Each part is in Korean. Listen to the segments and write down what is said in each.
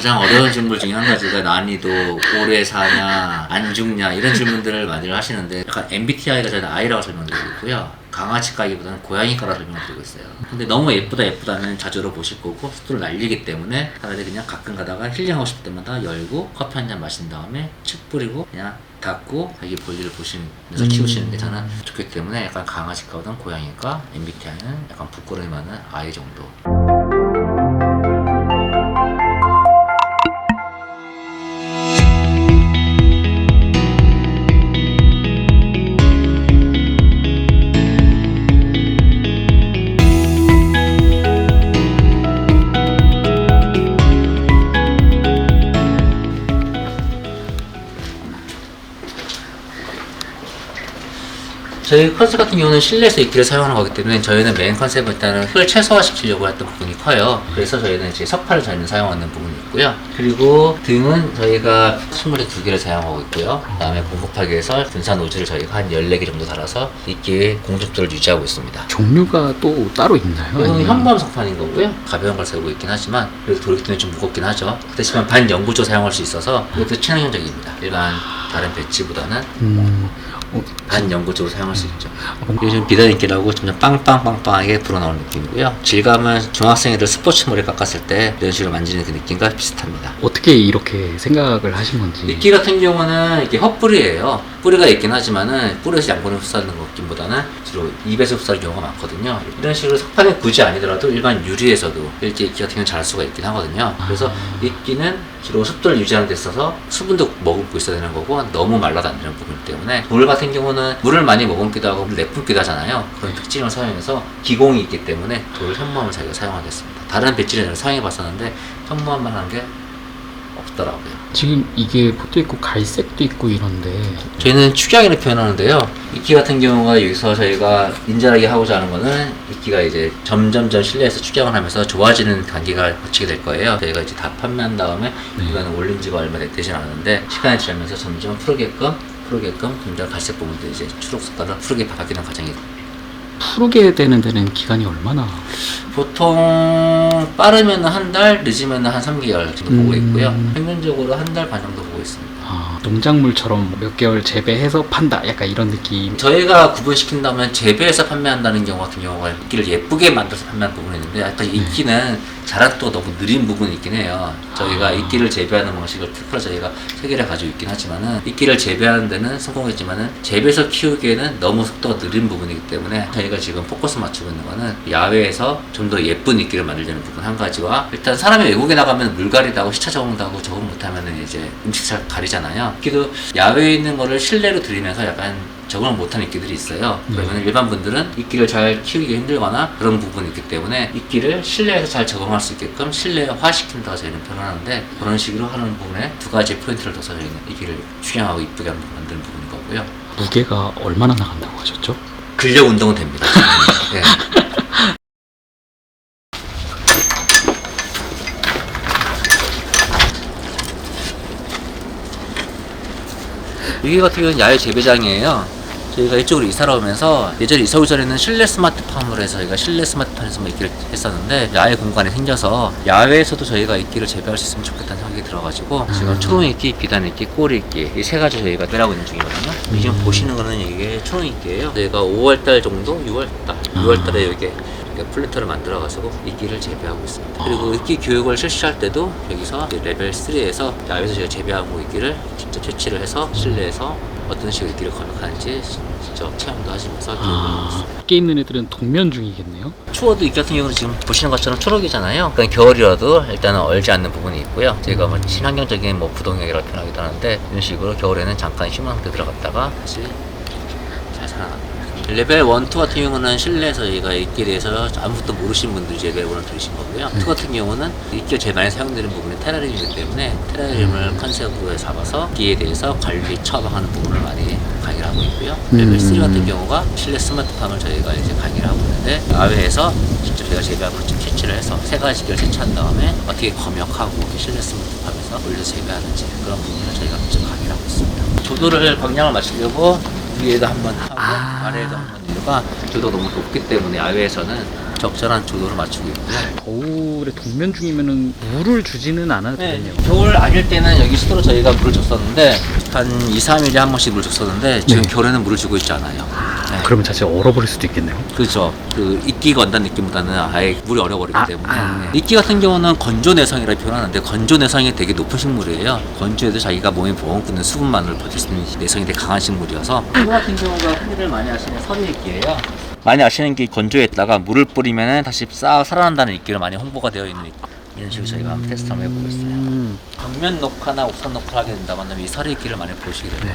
가장 어려운 질문 중에 한 가지가 난이도, 오래 사냐, 안 죽냐 이런 질문들을 많이 하시는데 약간 MBTI가 저는 I라고 설명드리고 있고요. 강아지과기보다는 고양이과라 설명드리고 있어요. 근데 너무 예쁘다면 자주로 보실 거고 속도를 날리기 때문에 차라리 그냥 가끔 가다가 힐링하고 싶을 때마다 열고 커피 한 잔 마신 다음에 칙 뿌리고 그냥 닫고 자기 볼일을 보시면서 키우시는 게 저는 좋기 때문에 약간 강아지과보다는 고양이과, MBTI는 약간 부끄러움이 많은 I 정도. 저희 컨셉 같은 경우는 실내에서 이끼를 사용하는 거기 때문에 저희는 메인 컨셉은 일단은 흙을 최소화시키려고 했던 부분이 커요. 그래서 저희는 이제 석파를 저희는 사용하는 부분이 있고요. 그리고 등은 저희가 식물의 2개를 사용하고 있고요. 그 다음에 공급하기위해서 분산 노즐을 저희가 한 14개 정도 달아서 이끼의 공정도를 유지하고 있습니다. 종류가 또 따로 있나요? 이건 현무암 석판인 거고요. 가벼운 걸 쓰고 있긴 하지만 그래도 돌기 때문에 좀 무겁긴 하죠. 그렇지만 반영구조 사용할 수 있어서 이것도 친환경적입니다. 일반 다른 배치보다는 반영구적으로 사용할 수 있죠. 요즘 비단이끼라고 점점 빵빵빵빵하게 불어나오는 느낌이고요. 질감은 중학생애들 스포츠머리 깎았을 때 이런 식으로 만지는 그 느낌과 비슷합니다. 어떻게 이렇게 생각을 하신 건지. 이끼 같은 경우는 이게 헛뿌리예요. 뿌리가 있긴 하지만은 뿌리에서 양분을 흡수하는 것보다는 주로 입에서 흡수하는 경우가 많거든요. 이런 식으로 석판이 굳이 아니더라도 일반 유리에서도 이렇게 이끼 같은 경우는 자랄 수가 있긴 하거든요. 그래서 이끼는 주로 습도를 유지하는 데 있어서 수분도 머금고 있어야 되는 거고 너무 말라도 안 되는 부분 때문에 돌 같은 경우는 물을 많이 머금기도 하고 내뿜기도 하잖아요. 그런 특징을 사용해서 기공이 있기 때문에 돌 현무암을 저희가 사용하겠습니다. 다른 배지를 사용해 봤었는데 현무암만 하는 게 없더라고요. 지금 이게 포도 있고 갈색도 있고 이런데 저희는 축양이라고 표현하는데요. 이끼 같은 경우가 여기서 저희가 인자하게 하고자 하는 거는 이끼가 이제 점점점 실내에서 축양을 하면서 좋아지는 단계가 거치게 될 거예요. 저희가 이제 다 판매한 다음에 이거는 올린 지가 얼마 되진 않았는데 시간이 지나면서 점점 푸르게끔 점점 갈색 부분도 이제 초록색깔로 푸르게 바뀌는 과정이 푸르게 되는 데는 기간이 얼마나? 보통 빠르면 한 달, 늦으면 한 3개월 정도 보고 있고요. 평균적으로 한 달 반 정도 보고 있습니다. 농작물처럼 몇 개월 재배해서 판다 약간 이런 느낌. 저희가 구분시킨다면 재배해서 판매한다는 경우 같은 경우가 이끼를 예쁘게 만들어서 판매하는 부분이 있는데 약간 이끼는 자라도 너무 느린 부분이 있긴 해요. 저희가 이끼를 재배하는 방식을 특허를 저희가 세계를 가지고 있긴 하지만은 이끼를 재배하는 데는 성공했지만은 재배해서 키우기에는 너무 속도가 느린 부분이기 때문에 저희가 지금 포커스 맞추고 있는 거는 야외에서 좀 더 예쁜 이끼를 만들려는 부분 한 가지와 일단 사람이 외국에 나가면 물갈이도 하고 시차 적응도 하고 적응 못하면은 이제 음식 잘 가리잖아요. 이끼도 야외에 있는 거를 실내로 들이면서 약간 적응을 못하는 이끼들이 있어요. 그러면 일반 분들은 이끼를 잘 키우기 힘들거나 그런 부분이 있기 때문에 이끼를 실내에서 잘 적응할 수 있게끔 실내화시킨다고 저희는 표현하는데 그런 식으로 하는 부분에 2가지 포인트를 둬서 저희는 이끼를 축양하고 이쁘게 만드는 부분인 거고요. 무게가 얼마나 나간다고 하셨죠? 근력 운동은 됩니다. 네. 여기 같은 경우는 야외 재배장이에요. 저희가 이쪽으로 이사를 오면서 예전에 이사 오기 전에는 실내 스마트팜으로 해서 저희가 실내 스마트팜에서 이끼를 했었는데 야외 공간이 생겨서 야외에서도 저희가 이끼를 재배할 수 있으면 좋겠다는 생각이 들어가지고 지금 초롱이끼, 비단이끼, 꼬리이끼 이 3가지 저희가 빼라고 있는 중이거든요. 지금 보시는 거는 이게 초롱이끼예요. 저희가 5월달 정도, 6월달에 여기 플랜터를 만들어가지고 이끼를 재배하고 있습니다. 그리고 이끼 교육을 실시할 때도 여기서 레벨 3에서 야외에서 저희가 재배하고 이끼를 직접 채취를 해서 실내에서 어떤 식으로 이끼를 건너가는지 직접 체험도 하시면서 교육을 하고 있습니다. 밖에 있는 애들은 동면 중이겠네요? 추워도 이끼 같은 경우는 지금 보시는 것처럼 초록이잖아요. 그러니까 겨울이라도 일단은 얼지 않는 부분이 있고요. 저희가 뭐 친환경적인 뭐 부동액이라고 표현하기도 하는데 이런 식으로 겨울에는 잠깐 휴먼 상태 들어갔다가 다시 잘 살아납니다. 레벨 1, 2 같은 경우는 실내에서 저희가 이끼에 대해서 아무것도 모르시는 분들이 레벨 1을 들으신 거고요. 2 같은 경우는 이끼가 제일 많이 사용되는 부분이 테라리움이기 때문에 테라리움을 컨셉으로 잡아서 이끼에 대해서 관리, 처방하는 부분을 많이 강의를 하고 있고요. 레벨 3 같은 경우가 실내 스마트팜을 저희가 이제 강의를 하고 있는데 야외에서 직접 저희가 재배하고 채취를 해서 3가지를 채취한 다음에 어떻게 검역하고 실내 스마트팜에서 올려서 재배하는지 그런 부분을 저희가 직접 강의를 하고 있습니다. 조도를 방향을 맞추려고 위에도 한번 하고 아래에도 한번 이유가 조도가 너무 높기 때문에 야외에서는 적절한 조도를 맞추고 있고요. 겨울에 동면 중이면은 물을 주지는 않아도 되겠네요. 겨울 아닐 때는 여기 수도로 저희가 물을 줬었는데 한 2, 3일에 한 번씩 물을 줬었는데 지금 네. 겨울에는 물을 주고 있지 않아요. 네. 그러면 자칫 얼어버릴 수도 있겠네요. 그렇죠. 그 이끼가 온다는 느낌보다는 아예 물이 얼어버리기 때문에 아. 이끼 같은 경우는 건조 내성이라 표현하는데 건조 내성이 되게 높은 식물이에요. 건조해도 자기가 몸에 보온끓는 수분만을 버틸 수 있는 내성이 되게 강한 식물이어서 이거 같은 경우가 흔히들 많이 아시는 서리이끼예요. 많이 아시는 게 건조했다가 물을 뿌리면 다시 살아난다는 이끼로 많이 홍보가 되어 있는 이런 식으로 저희가 한번 테스트 한번 해보고 있어요. 벽면 녹화나 옥상 녹화를 하게 된다면 이 서리이끼를 많이 보시게 됩니다.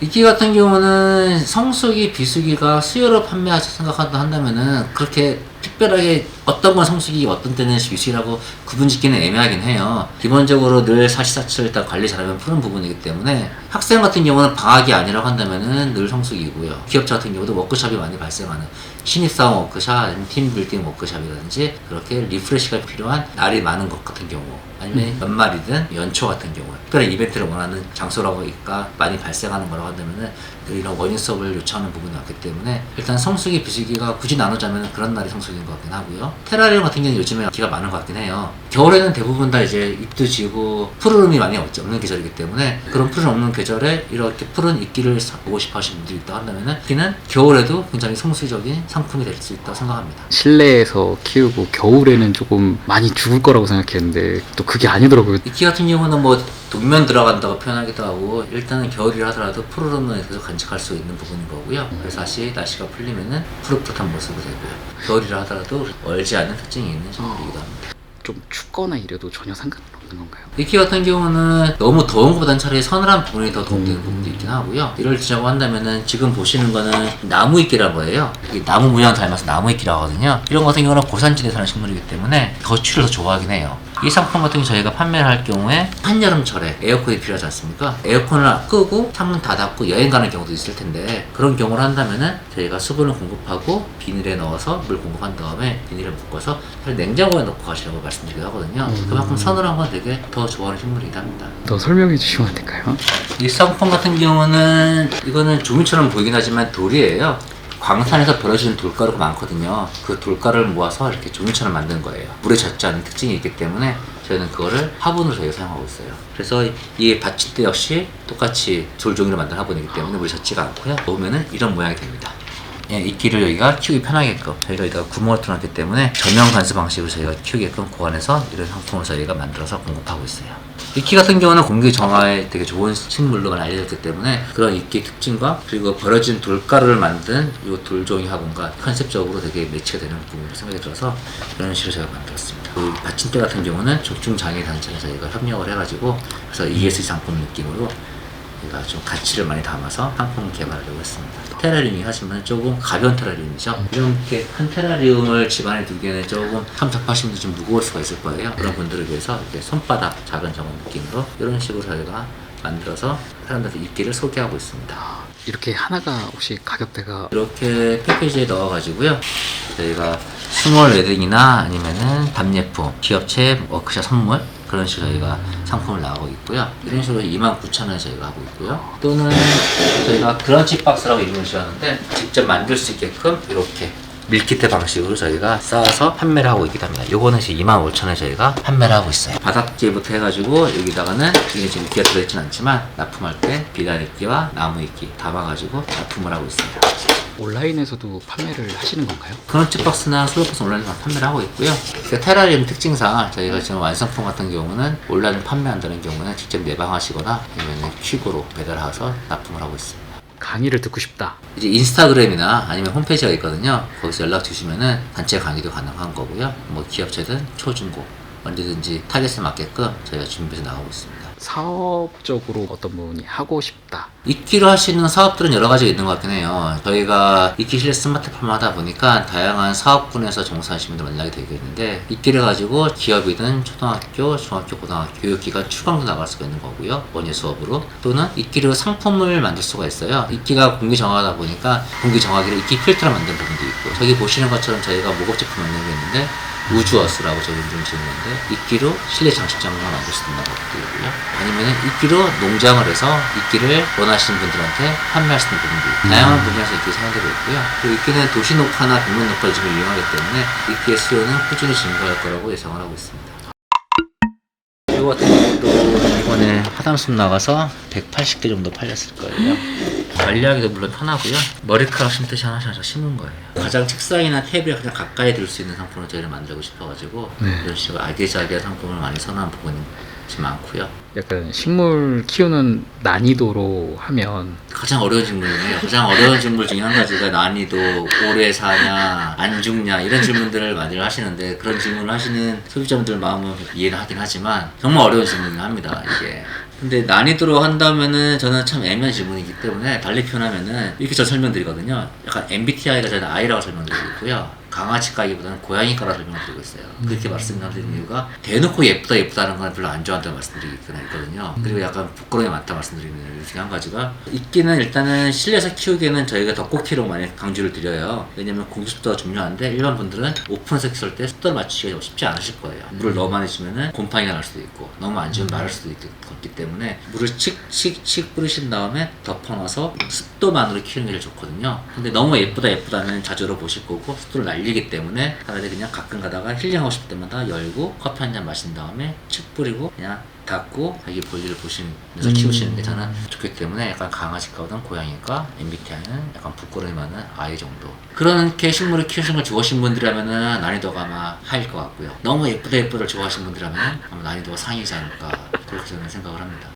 이끼 같은 경우는 성수기, 비수기가 수요로 판매하실 생각한다면은 그렇게 특별하게 어떤 건 성수기, 어떤 때는 비수기라고 구분짓기는 애매하긴 해요. 기본적으로 늘 사시사철 일단 관리 잘하면 푸는 부분이기 때문에 학생 같은 경우는 방학이 아니라고 한다면은 늘 성수기고요. 기업체 같은 경우도 워크숍이 많이 발생하는 신입사원 워크숍, 팀빌딩 워크숍이라든지 그렇게 리프레시가 필요한 날이 많은 것 같은 경우 아니면 연말이든 연초 같은 경우 특별한 이벤트를 원하는 장소라고니까 많이 발생하는 거라고 한다면은 이런 원인 수업을 요청하는 부분이 많기 때문에 일단 성수기, 비수기가 굳이 나누자면 그런 날이 성수기인 것 같긴 하고요. 테라리움 같은 경우는 요즘에 기가 많은 것 같긴 해요. 겨울에는 대부분 다 이제 잎도 지고 푸르름이 많이 없는 계절이기 때문에 그런 푸르름 없는 계절에 이렇게 푸른 이끼를 보고 싶어 하시는 분들이 있다 한다면은 이끼는 겨울에도 굉장히 성수적인 상품이 될 수 있다고 생각합니다. 실내에서 키우고 겨울에는 조금 많이 죽을 거라고 생각했는데 또 그게 아니더라고요. 이끼 같은 경우는 뭐 동면 들어간다고 표현하기도 하고 일단은 겨울이라 하더라도 푸르름은 계속 간직할 수 있는 부분인 거고요. 그래서 다시 날씨가 풀리면은 푸릇푸릇한 모습이 되고요. 겨울이라 하더라도 얼지 않는 특징이 있는 식물이기도 합니다. 좀 춥거나 이래도 전혀 상관없는 건가요? 이끼 같은 경우는 너무 더운 것보다는 차라리 서늘한 부분이 더 도움되는 부분도 있긴 하고요. 이를 들자고 한다면은 지금 보시는 거는 나무 이끼라고 해요. 이게 나무 모양 닮아서 나무 이끼라고 하거든요. 이런 거 같은 경우는 고산지대에 사는 식물이기 때문에 더 추위를 더 좋아하긴 해요. 이 상품 같은 경우 저희가 판매를 할 경우에 한여름철에 에어컨이 필요하지 않습니까? 에어컨을 끄고 창문 닫았고 여행 가는 경우도 있을 텐데 그런 경우를 한다면은 저희가 수분을 공급하고 비닐에 넣어서 물 공급한 다음에 비닐에 묶어서 냉장고에 넣고 가시라고 말씀드리기도 하거든요. 그만큼 서늘한 건 되게 더 좋아하는 식물이긴 합니다. 더 설명해 주시면 안 될까요? 이 상품 같은 경우는 이거는 조미처럼 보이긴 하지만 돌이에요. 광산에서 벌어지는 돌가루가 많거든요. 그 돌가루를 모아서 이렇게 종이처럼 만든 거예요. 물에 젖지 않는 특징이 있기 때문에 저희는 그거를 화분으로 저희가 사용하고 있어요. 그래서 이 받침대 역시 똑같이 돌종이로 만든 화분이기 때문에 물에 젖지가 않고요. 놓으면은 이런 모양이 됩니다. 예, 이끼를 여기가 키우기 편하게끔 저희가 여기다가 구멍을 뚫어놨기 때문에 전면 관수 방식으로 저희가 키우게끔 고안해서 이런 상품을 저희가 만들어서 공급하고 있어요. 이끼 같은 경우는 공기 정화에 되게 좋은 식물로 알려졌기 때문에 그런 이끼 특징과 그리고 버려진 돌가루를 만든 이 돌종이 화분과 컨셉적으로 되게 매치가 되는 부분으로 생각이 들어서 이런 식으로 제가 만들었습니다. 그 받침대 같은 경우는 적중장애 단체에 저희가 협력을 해가지고 그래서 ESG 상품 느낌으로 저희가 좀 가치를 많이 담아서 상품 개발하려고 했습니다. 테라리움이 하시면 조금 가벼운 테라리움이죠. 이렇게 큰 테라리움을 집안에 두기에는 조금 참석하시는 분들 좀 무거울 수가 있을 거예요. 그런 분들을 위해서 이렇게 손바닥 작은 저런 느낌으로 이런 식으로 저희가 만들어서 사람들한테 이끼를 소개하고 있습니다. 이렇게 하나가 혹시 가격대가 이렇게 패키지에 넣어가지고요. 저희가 스몰 웨딩이나 아니면은 답례품, 기업체 워크숍 선물 그런 식으로 저희가 상품을 나가고 있고요. 이런 식으로 29,000원에 저희가 하고 있고요. 또는 저희가 브런치 박스라고 이름을 지었는데 직접 만들 수 있게끔 이렇게 밀키트 방식으로 저희가 쌓아서 판매를 하고 있기도 합니다. 요거는 지금 25,000원에 저희가 판매를 하고 있어요. 바닥재부터 해가지고 여기다가는 이게 지금 이끼가 들어있진 않지만 납품할 때 비단이끼와 나무이끼 담아가지고 납품을 하고 있어요. 온라인에서도 판매를 하시는 건가요? 크런치 박스나 솔로박스 온라인으로 판매를 하고 있고요. 그 테라리움 특징상 저희가 지금 완성품 같은 경우는 온라인을 판매한다는 경우는 직접 내방하시거나 아니면 퀵으로 배달해서 납품을 하고 있습니다. 강의를 듣고 싶다. 이제 인스타그램이나 아니면 홈페이지가 있거든요. 거기서 연락 주시면은 단체 강의도 가능한 거고요. 뭐 기업체든 초중고 언제든지 타겟에 맞게끔 저희가 준비해서 나가고 있습니다. 사업적으로 어떤 분이 하고 싶다. 이끼로 하시는 사업들은 여러 가지가 있는 것 같긴 해요. 저희가 이끼 실내 스마트팜 하다 보니까 다양한 사업군에서 종사하시는 분들 만나게 되겠는데 이끼를 가지고 기업이든 초등학교, 중학교, 고등학교 교육기관 추강도 나갈 수가 있는 거고요. 원예 수업으로 또는 이끼로 상품을 만들 수가 있어요. 이끼가 공기 정화하다 보니까 공기 정화기를 이끼 필터로 만든 부분도 있고 저기 보시는 것처럼 저희가 목업 제품 만든 게 있는데 우주어스라고 저는 좀 지었는데 이끼로 실내 장식장을 만들 수 있는 것들이고요. 아니면 이끼로 농장을 해서 이끼를 원하시는 분들한테 판매할 수 있는 부분도 있고 다양한 분야에서 이끼 사용되고 있고요. 그리고 이끼는 도시 녹화나 벽면 녹화 지금 이용하기 때문에 이끼의 수요는 꾸준히 증가할 거라고 예상을 하고 있습니다. 이거 같은 경우도 이번에 하담숲 나가서 180개 정도 팔렸을 거예요. 관리하기도 물론 편하고요. 머리카락 심듯이 하나씩 심은 거예요. 가장 책상이나 테이블에 가장 가까이 들 수 있는 상품을 저희는 만들고 싶어가지고 이런 식으로 아기자기한 상품을 많이 선호한 부분이 많고요. 약간 식물 키우는 난이도로 하면 가장 어려운 질문이에요. 가장 어려운 질문 중에 한 가지가 난이도, 오래 사냐, 안 죽냐 이런 질문들을 많이 하시는데 그런 질문을 하시는 소비자분들 마음은 이해를 하긴 하지만 정말 어려운 질문이긴 합니다. 이게. 근데 난이도로 한다면은 저는 참 애매한 질문이기 때문에 달리 표현하면은 이렇게 저 설명드리거든요. 약간 MBTI가 저는 I라고 설명드리고 있고요. 강아지과기보다는 고양이과라고 설명드리고 있어요. 그렇게 말씀드리는 이유가 대놓고 예쁘다 예쁘다는 건 별로 안 좋아한다고 말씀드리긴 했거든요. 그리고 약간 부끄러움이 많다 말씀드리는 이유 중에 한 가지가 이끼는 일단은 실내에서 키우기에는 저희가 더 꼭 키우라고 많이 강조를 드려요. 왜냐면 공기습도가 중요한데 일반 분들은 오픈해서 키울 때 습도를 맞추기가 쉽지 않으실 거예요. 물을 너무 많이 주면은 곰팡이가 날 수도 있고 너무 안 주면 마를 수도 있기 때문에 물을 칙칙칙 뿌리신 다음에 덮어놔서 습도만으로 키우는 게 제일 좋거든요. 근데 너무 예쁘다면 자주로 보실 거고 습도를 날리기 때문에 차라리 그냥 가끔 가다가 힐링하고 싶을 때마다 열고 커피 한 잔 마신 다음에 칙 뿌리고 그냥 닫고 자기 볼일을 보시면서 키우시는 게 저는 좋기 때문에 약간 강아지과보다는 고양이과, MBTI는 약간 부끄러움이 많은 아이 정도. 그렇게 식물을 키우시는 걸 좋아하시는 분들이라면 난이도가 아마 하일 것 같고요. 너무 예쁘다를 좋아하시는 분들이라면 아마 난이도가 상이지 않을까 그렇게 저는 생각을 합니다.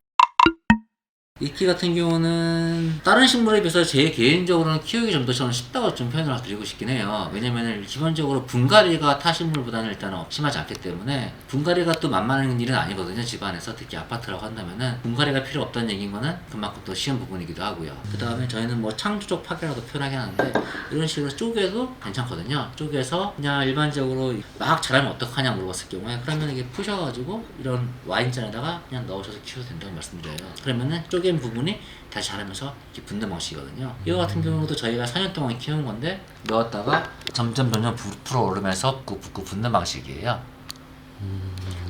이끼 같은 경우는 다른 식물에 비해서 제 개인적으로는 키우기 좀 더 저는 쉽다고 좀 표현을 드리고 싶긴 해요. 왜냐면 기본적으로 분갈이가 타 식물보다는 일단은 심하지 않기 때문에 분갈이가 또 만만한 일은 아니거든요. 집안에서 특히 아파트라고 한다면은 분갈이가 필요 없다는 얘기인 거는 그만큼 더 쉬운 부분이기도 하고요. 그 다음에 저희는 뭐 창조적 파괴라고 표현하긴 하는데 이런 식으로 쪼개도 괜찮거든요. 쪼개서 그냥 일반적으로 막 자라면 어떡하냐 물어봤을 경우에 그러면 이게 푸셔가지고 이런 와인잔에다가 그냥 넣으셔서 키워도 된다고 말씀드려요. 그러면은 쪼개 부분이 다시 자라면서 이렇게 붙는 방식이거든요. 이거 같은 경우도 저희가 4년 동안 키운 건데 넣었다가 점점 부풀어 오르면서 붓고 붙는 방식이에요.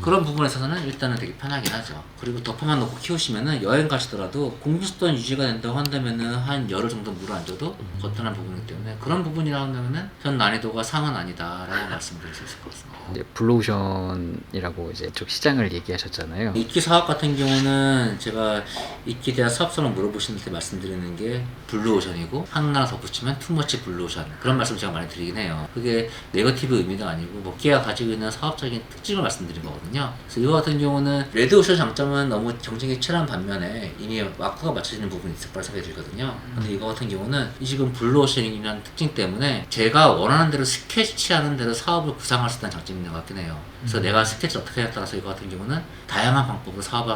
그런 부분에 있어서는 일단은 되게 편하긴 하죠. 그리고 덮어만 놓고 키우시면은 여행 가시더라도 공기습도는 유지가 된다고 한다면은 한 열흘 정도 물을 안 줘도 거뜬한 부분이기 때문에 그런 부분이라 한다면은 전 난이도가 상은 아니다라고 말씀드릴 수 있을 것 같습니다. 이제 블루오션이라고 이제 쪽 시장을 얘기하셨잖아요. 이끼 사업 같은 경우는 제가 이끼에 대한 사업성을 물어보시는 때 말씀드리는 게 블루오션이고 하나 덧붙이면 투머치 블루오션 그런 말씀 제가 많이 드리긴 해요. 그게 네거티브 의미가 아니고 뭐 이끼가 가지고 있는 사업적인 특징을 말씀드린 거거든요. 그래서 이거 같은 경우는 레드오션 장점은 너무 경쟁이 치열한 반면에 이미 와크가 맞춰지는 부분이 있을 거라 생각이 들거든요. 근데 이거 같은 경우는 이 지금 블루오션이라는 특징 때문에 제가 원하는 대로 스케치하는 대로 사업을 구상할 수 있다는 장점이 있는 것 같긴 해요. 그래서 내가 스케치를 어떻게 하냐에 따라서 이거 같은 경우는 다양한 방법으로 사업을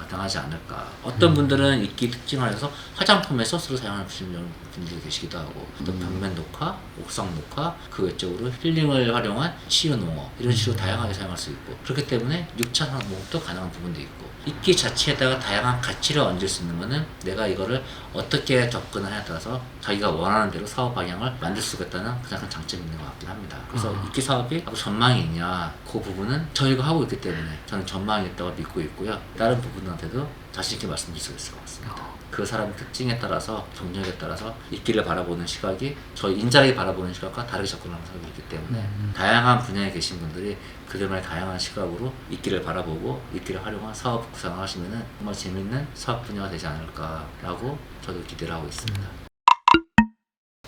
가능하지 않을까. 어떤 분들은 이끼 특징을 해서 화장품에 소스로 사용하는 분들이 계시기도 하고 또 벽면 녹화, 옥상 녹화, 그 외적으로 힐링을 활용한 치유 농업 이런 식으로 다양하게 사용할 수 있고 그렇기 때문에 6차 산업도 가능한 부분도 있고 이끼 자체에다가 다양한 가치를 얹을 수 있는 거는 내가 이거를 어떻게 접근을 하냐에 따라서 자기가 원하는 대로 사업 방향을 만들 수가 있다는 가장 큰 장점이 있는 것 같긴 합니다. 그래서 이끼 사업이 전망이 있냐 그 부분은 저희가 하고 있기 때문에 저는 전망이 있다고 믿고 있고요. 다른 부분한테도 자신 있게 말씀드릴 수 있을 것 같습니다. 그 사람의 특징에 따라서 경력에 따라서 이끼를 바라보는 시각이 저희 인자하게 바라보는 시각과 다르게 접근하는 사람이 있기 때문에 다양한 분야에 계신 분들이 그들만의 다양한 시각으로 이끼를 바라보고 이끼를 활용한 사업 구상을 하시면은 정말 재밌는 사업 분야가 되지 않을까라고 저도 기대를 하고 있습니다.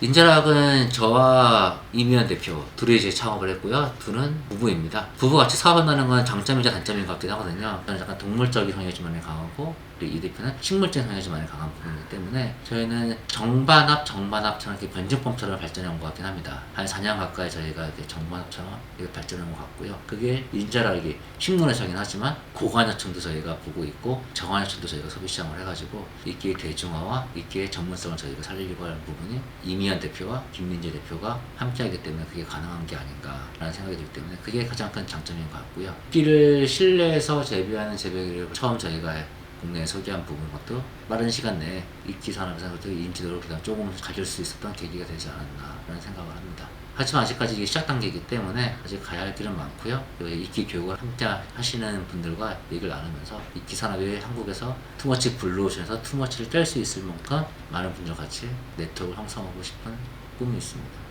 인자락은 저와 이미연 대표 둘이 이제 창업을 했고요. 둘은 부부입니다. 부부 같이 사업한다는 건 장점이자 단점인 것 같긴 하거든요. 저는 약간 동물적인 성향이 좀 많이 강하고 이 대표는 식물적인 성향이 좀 많이 강한 부분이기 때문에 저희는 정반합처럼 이렇게 변증법처럼 발전해 온 것 같긴 합니다. 한 4년 가까이 저희가 이렇게 정반합처럼 이렇게 발전해 온 것 같고요. 그게 인자락이 식물에서긴 하지만 고관여층도 저희가 보고 있고 저관여층도 저희가 소비시장을 해가지고 이끼의 대중화와 이끼의 전문성을 저희가 살리려고 하는 부분이 이미연 대표와 김민재 대표가 함께하기 때문에 그게 가능한 게 아닌가라는 생각이 들기 때문에 그게 가장 큰 장점인 것 같고요. 이끼를 실내에서 재배하는 재배기를 처음 저희가 국내에 소개한 부분 것도 빠른 시간 내에 이끼 산업에서도 인지도를 조금 가질 수 있었던 계기가 되지 않았나라는 생각을 합니다. 하지만 아직까지 이게 시작 단계이기 때문에 아직 가야 할 길은 많고요. 이끼 교육을 함께 하시는 분들과 얘기를 나누면서 이끼 산업이 한국에서 투머치 블루오션에서 투머치를 뗄 수 있을 만큼 많은 분들과 같이 네트워크를 형성하고 싶은 꿈이 있습니다.